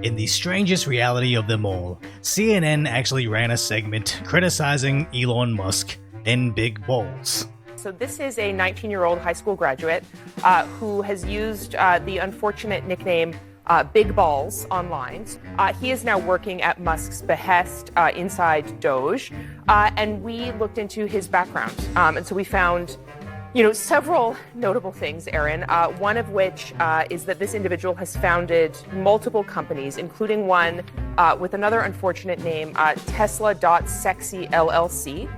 In the strangest reality of them all, CNN actually ran a segment criticizing Elon Musk and BigBalls. So this is a 19-year-old high school graduate who has used the unfortunate nickname BigBalls online. He is now working at Musk's behest inside Doge, and we looked into his background. And so we found several notable things, Aaron, one of which is that this individual has founded multiple companies, including one with another unfortunate name, Tesla.Sexy LLC,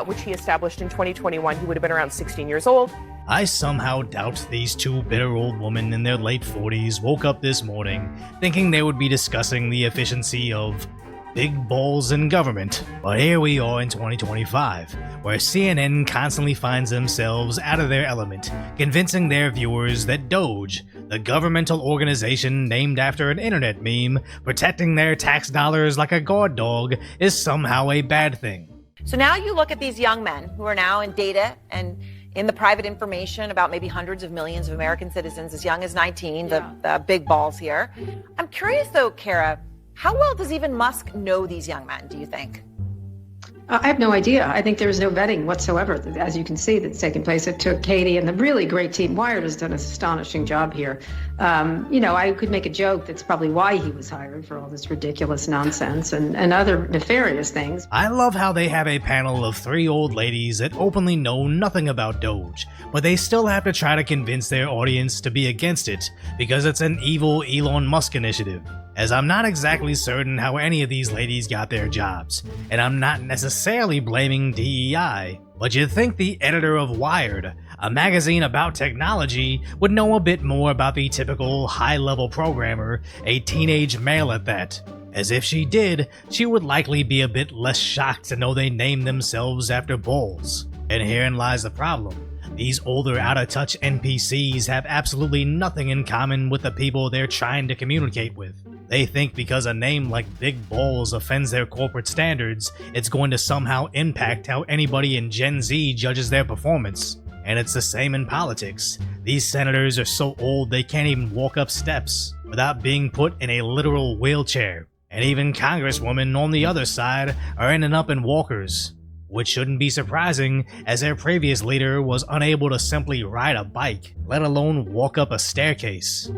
which he established in 2021. He would have been around 16 years old. I somehow doubt these two bitter old women in their late 40s woke up this morning thinking they would be discussing the efficiency of big balls in government. But here we are in 2025, where CNN constantly finds themselves out of their element, convincing their viewers that Doge, the governmental organization named after an internet meme, protecting their tax dollars like a guard dog, is somehow a bad thing. So now you look at these young men who are now in data and in the private information about maybe hundreds of millions of American citizens as young as 19, the big balls here. I'm curious though, Kara, how well does even Musk know these young men, do you think? I have no idea. I think there is no vetting whatsoever, as you can see, that's taken place. It took Katie and the really great team. Wired has done an astonishing job here. I could make a joke that's probably why he was hired for all this ridiculous nonsense and other nefarious things. I love how they have a panel of 3 old ladies that openly know nothing about Doge, but they still have to try to convince their audience to be against it because it's an evil Elon Musk initiative. As I'm not exactly certain how any of these ladies got their jobs, and I'm not necessarily blaming DEI, but you'd think the editor of Wired, a magazine about technology, would know a bit more about the typical high-level programmer, a teenage male at that. As if she did, she would likely be a bit less shocked to know they named themselves after balls. And herein lies the problem. These older, out-of-touch NPCs have absolutely nothing in common with the people they're trying to communicate with. They think because a name like Big Balls offends their corporate standards, it's going to somehow impact how anybody in Gen Z judges their performance. And it's the same in politics. These senators are so old they can't even walk up steps without being put in a literal wheelchair. And even congresswomen on the other side are ending up in walkers. Which shouldn't be surprising, as their previous leader was unable to simply ride a bike, let alone walk up a staircase.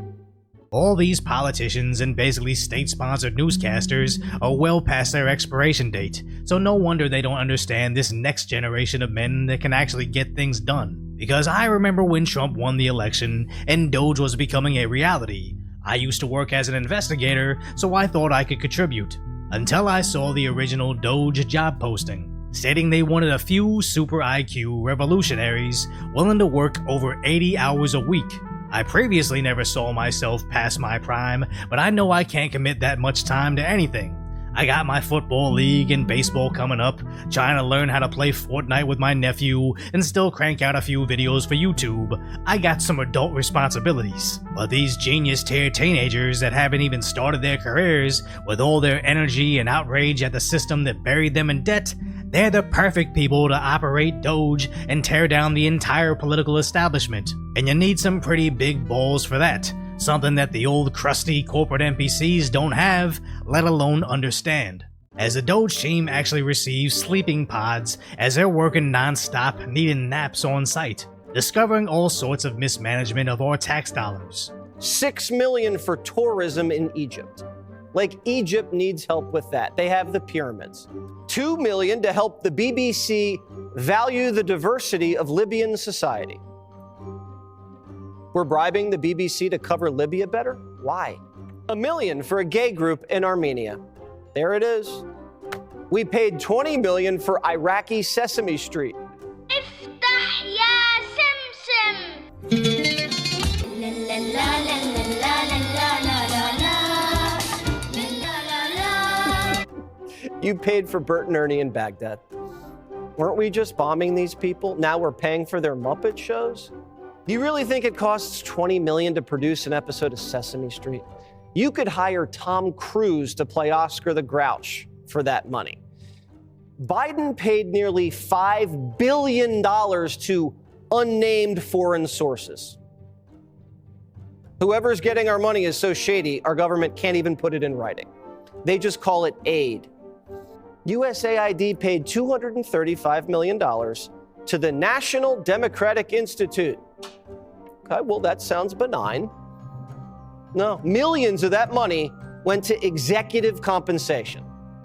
All these politicians and basically state-sponsored newscasters are well past their expiration date, so no wonder they don't understand this next generation of men that can actually get things done. Because I remember when Trump won the election and Doge was becoming a reality. I used to work as an investigator, so I thought I could contribute. Until I saw the original Doge job posting, stating they wanted a few super IQ revolutionaries willing to work over 80 hours a week. I previously never saw myself past my prime, but I know I can't commit that much time to anything. I got my football league and baseball coming up, trying to learn how to play Fortnite with my nephew, and still crank out a few videos for YouTube. I got some adult responsibilities. But these genius-tier teenagers that haven't even started their careers, with all their energy and outrage at the system that buried them in debt, they're the perfect people to operate Doge and tear down the entire political establishment. And you need some pretty big balls for that. Something that the old crusty corporate NPCs don't have, let alone understand. As the Doge team actually receives sleeping pods as they're working non-stop, needing naps on site, discovering all sorts of mismanagement of our tax dollars. $6 million for tourism in Egypt. Like Egypt needs help with that. They have the pyramids. $2 million to help the BBC value the diversity of Libyan society. We're bribing the BBC to cover Libya better? Why? $1 million for a gay group in Armenia. There it is. We paid $20 million for Iraqi Sesame Street. افتح يا سمسم. You paid for Bert and Ernie in Baghdad. Weren't we just bombing these people? Now we're paying for their Muppet shows? Do you really think it costs $20 million to produce an episode of Sesame Street? You could hire Tom Cruise to play Oscar the Grouch for that money. Biden paid nearly $5 billion to unnamed foreign sources. Whoever's getting our money is so shady, our government can't even put it in writing. They just call it aid. USAID paid $235 million to the National Democratic Institute. Okay, well, that sounds benign. No, millions of that money went to executive compensation,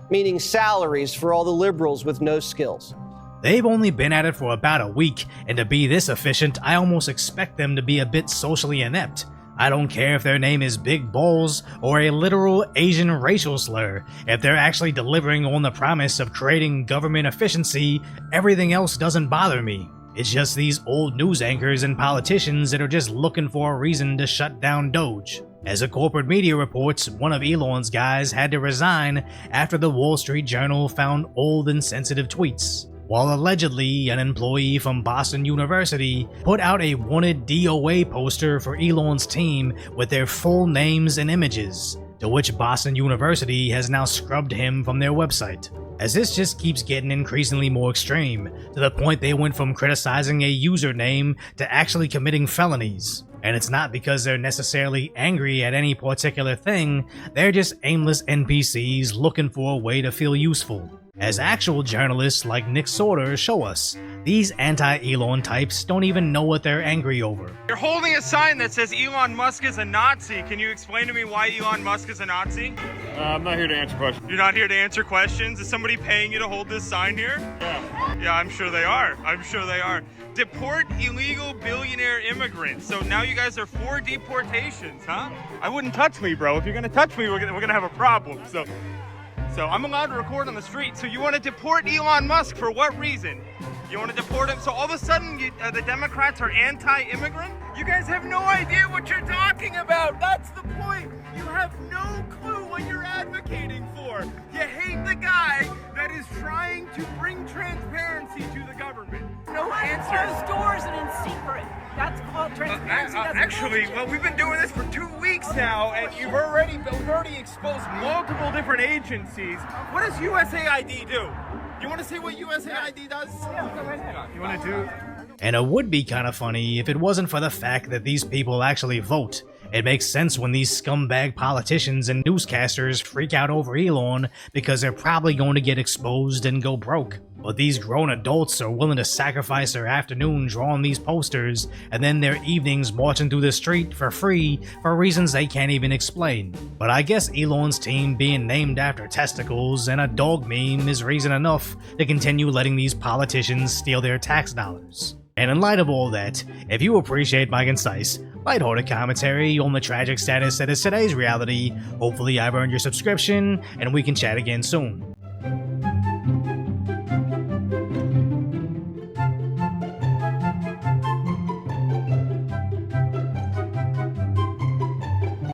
meaning salaries for all the liberals with no skills. They've only been at it for about a week, and to be this efficient, I almost expect them to be a bit socially inept. I don't care if their name is BigBalls or a literal Asian racial slur. If they're actually delivering on the promise of creating government efficiency, everything else doesn't bother me. It's just these old news anchors and politicians that are just looking for a reason to shut down Doge. As the corporate media reports, one of Elon's guys had to resign after the Wall Street Journal found old and sensitive tweets, while allegedly an employee from Boston University put out a wanted DOA poster for Elon's team with their full names and images, to which Boston University has now scrubbed him from their website. As this just keeps getting increasingly more extreme, to the point they went from criticizing a username to actually committing felonies. And it's not because they're necessarily angry at any particular thing, they're just aimless NPCs looking for a way to feel useful. As actual journalists like Nick Sorter show us, these anti-Elon types don't even know what they're angry over. You're holding a sign that says Elon Musk is a Nazi. Can you explain to me why Elon Musk is a Nazi? I'm not here to answer questions. You're not here to answer questions? Is somebody paying you to hold this sign here? Yeah. Yeah, I'm sure they are. I'm sure they are. Deport illegal billionaire immigrants. So now you guys are for deportations, huh? I wouldn't touch me, bro. If you're gonna touch me, we're gonna have a problem. So I'm allowed to record on the street. So you want to deport Elon Musk for what reason? You want to deport him? So all of a sudden the Democrats are anti-immigrant? You guys have no idea what you're talking about. That's the point. You have no clue what you're advocating for. You hate the guy that is trying to bring transparency to the government. No answers. Closed doors and in secret. That's called transparency. Actually, well, we've been doing this for 2 weeks now, and we've already exposed multiple different agencies. What does USAID do? You want to see what USAID does? Yeah, go right ahead. You want to do? And it would be kind of funny if it wasn't for the fact that these people actually vote. It makes sense when these scumbag politicians and newscasters freak out over Elon because they're probably going to get exposed and go broke. But these grown adults are willing to sacrifice their afternoon drawing these posters and then their evenings marching through the street for free for reasons they can't even explain. But I guess Elon's team being named after testicles and a dog meme is reason enough to continue letting these politicians steal their tax dollars. And in light of all that, if you appreciate my concise, lighthearted commentary on the tragic status that is today's reality, hopefully I've earned your subscription and we can chat again soon.